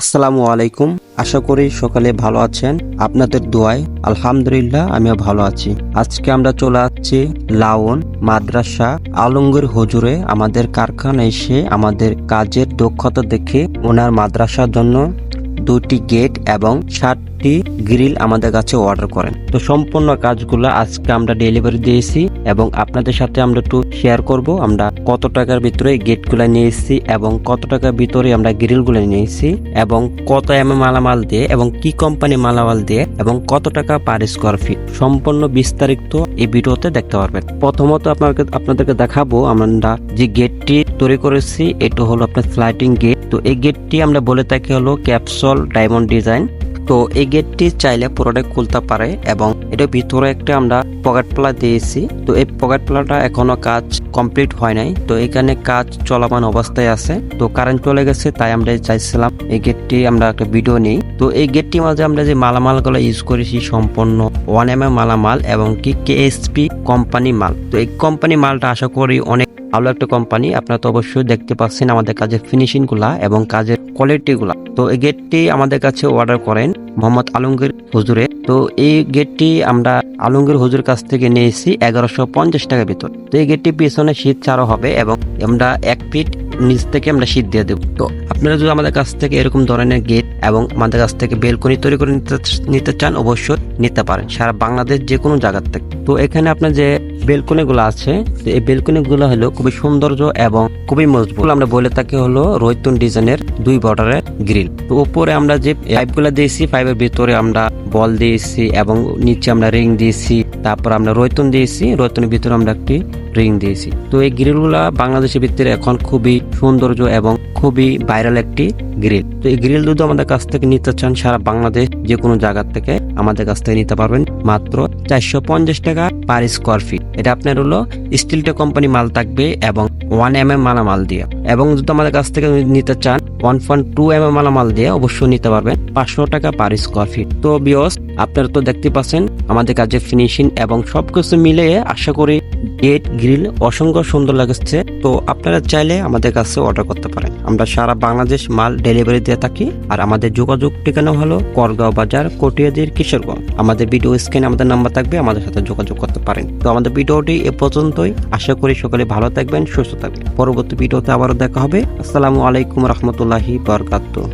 আসসালামু আলাইকুম। আশা করি সকালে ভালো আছেন। আপনাদের দোয়ায় আলহামদুলিল্লাহ আমিও ভালো আছি। আজকে আমরা চলে আসছি লাউন মাদ্রাসা আলমগীর হুজুরে আমাদের কারখানায় এসে আমাদের কাজের দক্ষতা দেখে ওনার মাদ্রাসার জন্য 2টি গেট এবং 7টি গ্রিল আমাদের কাছে অর্ডার করেন। তো সম্পূর্ণ কাজগুলো আজকে আমরা ডেলিভারি দিয়েছি এবং আপনাদের সাথে আমরা একটু শেয়ার করব আমরা কত টাকার ভিতরে গেটগুলো নিয়েছি এবং কত টাকার ভিতরে আমরা গ্রিলগুলো নিয়েছি এবং কত মালামাল দিয়ে এবং কি কোম্পানি মালামাল দিয়ে এবং কত টাকা পার স্কোয়ার ফিট সম্পূর্ণ বিস্তারিত এই ভিডিওতে দেখতে পারবেন। প্রথমত আপনাদেরকে দেখাবো আমরা যে গেটটি তৈরি করেছি, এটা হলো আপনার স্লাইডিং গেট। তো এই গেটটি আমরা বলে থাকি হলো ক্যাপসুল ডায়মন্ড ডিজাইন। তো এই গেটটি চাইলে পুরোটাই খুলতে পারে এবং এটার ভিতরে একটা আমরা পকেট প্লা দিয়েছি। তো এই পকেট প্লাটা এখনো কাজ কমপ্লিট হয় নাই, তো এখানে কাজ চলমান অবস্থায় আছে। তো কারেন্ট চলে গেছে, তাই আমরা চাইছিলাম এই গেটটি আমরা একটা ভিডিও নিই। তো এই গেটটির মাঝে আমরা যে মালামালগুলো ইউজ করেছি সম্পূর্ণ 1mm মালামাল এবং কি কেএসপি কোম্পানি মাল। তো এই কোম্পানি মালটা আশা করি অনেক ভালো একটা কোম্পানি। আপনারা তো অবশ্যই দেখতে পাচ্ছেন আমাদের কাজের ফিনিশিং গুলা এবং কাজের কোয়ালিটি গুলা। তো এই গেটটি আমাদের কাছে অর্ডার করেন মোহাম্মদ আলমগীর হুজুরে। তো এই গেটটি আমরা আলমগীর হুজুর কাছ থেকে নিয়েছি 1150 টাকার ভিতর। তো এই গেটটি পিছনে শীত ছাড়া হবে এবং আমরা 1 ফিট নিচ থেকে আমরা শীত দিয়ে দেব। তো আপনারা যদি আমাদের কাছ থেকে এরকম ধরনের গেট এবং আমাদের কাছ থেকে বেলকনি তৈরি করে নিতে চান অবশ্যই নিতে পারেন সারা বাংলাদেশ যে কোনো জায়গা থেকে। তো এখানে আপনার যে বেলকনি গুলো আছে, এই বেলকনি গুলো হলো খুবই সৌন্দর্য এবং খুবই মজবুত। আমরা বলে থাকি হলো রয়তুন ডিজাইনের 2 বর্ডারের গ্রিল। তো উপরে আমরা যে পাইপ গুলা দিয়েছি, পাইপের ভিতরে আমরা বল দিয়েছি এবং নিচে আমরা রিং দিয়েছি। তারপর আমরা রয়তুন দিয়েছি, রয়তুনের ভিতরে আমরা একটি রিং দিয়েছি। তো এই গ্রিল গুলা বাংলাদেশের ভিতরে এখন খুবই সৌন্দর্য এবং খুবই ভাইরাল একটি গ্রিল। তো এই গ্রিল যদি আমাদের কাছ থেকে নিতে চান সারা বাংলাদেশ যে কোনো জায়গা থেকে আমাদের কাছ থেকে নিতে পারবেন মাত্র 450 টাকা পার স্কোয়ার ফিট। এটা আপনার হলো স্টিলটা কোম্পানি মাল থাকবে এবং 1mm মালামাল দিয়ে। এবং যদি আমাদের কাছ থেকে নিতে চান 1.2mm মালামাল দিয়ে অবশ্যই নিতে পারবেন 500 টাকা পার স্কোয়ার ফিট। তো বিয়স আপনারা তো দেখতে পাচ্ছেন আমাদের কাজের ফিনিশিং এবং সবকিছু মিলিয়ে আশা করি গেট গ্রিল অসংখ্য সুন্দর লাগছে। তো আপনারা চাইলে আমাদের কাছে অর্ডার করতে পারেন। আমরা সারা বাংলাদেশ মাল ডেলিভারি দিয়ে থাকি। আর আমাদের যোগাযোগ ঠিকানা হলো করগাঁও বাজার, কটিয়াদির, কিশোরগঞ্জ। আমাদের ভিডিও স্ক্রিনে আমাদের নাম্বার থাকবে, আমাদের সাথে যোগাযোগ করতে পারেন। তো আমাদের ভিডিওটি এ পর্যন্তই। আশা করি সকলে ভালো থাকবেন, সুস্থ থাকবেন। পরবর্তী ভিডিওতে আবারও দেখা হবে। আসসালামু আলাইকুম রহমতুল্লাহি বারাকাতুহু।